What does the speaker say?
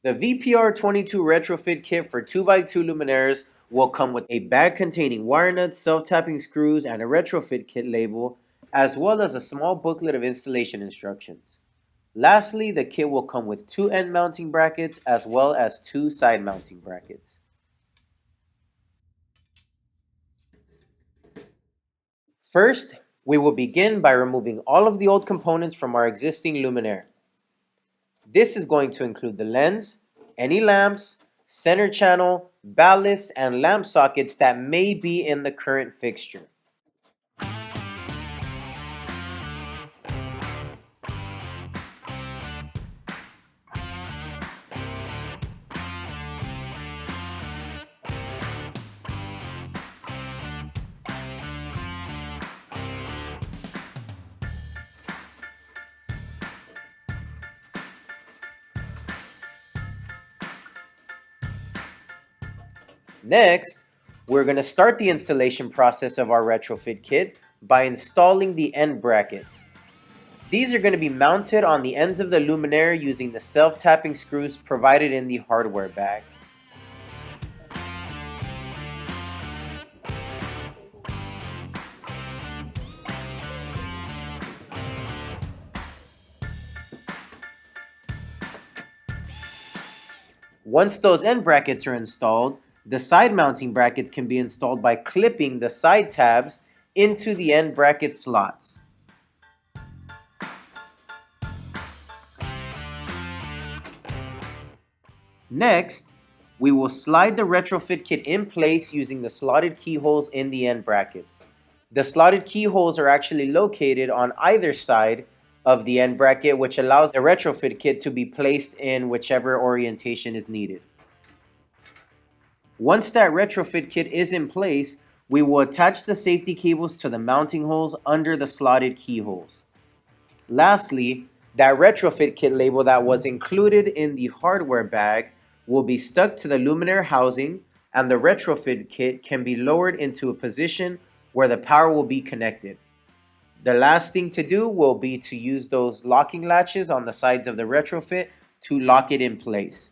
The VPR-22 retrofit kit for 2x2 luminaires will come with a bag containing wire nuts, self-tapping screws, and a retrofit kit label, as well as a small booklet of installation instructions. Lastly, the kit will come with 2 end mounting brackets as well as 2 side mounting brackets. First, we will begin by removing all of the old components from our existing luminaire. This is going to include the lens, any lamps, center channel, ballast, and lamp sockets that may be in the current fixture. Next, we're going to start the installation process of our retrofit kit by installing the end brackets. These are going to be mounted on the ends of the luminaire using the self-tapping screws provided in the hardware bag. Once those end brackets are installed, the side mounting brackets can be installed by clipping the side tabs into the end bracket slots. Next, we will slide the retrofit kit in place using the slotted keyholes in the end brackets. The slotted keyholes are actually located on either side of the end bracket, which allows the retrofit kit to be placed in whichever orientation is needed. Once that retrofit kit is in place, we will attach the safety cables to the mounting holes under the slotted keyholes. Lastly, that retrofit kit label that was included in the hardware bag will be stuck to the luminaire housing, and the retrofit kit can be lowered into a position where the power will be connected. The last thing to do will be to use those locking latches on the sides of the retrofit to lock it in place.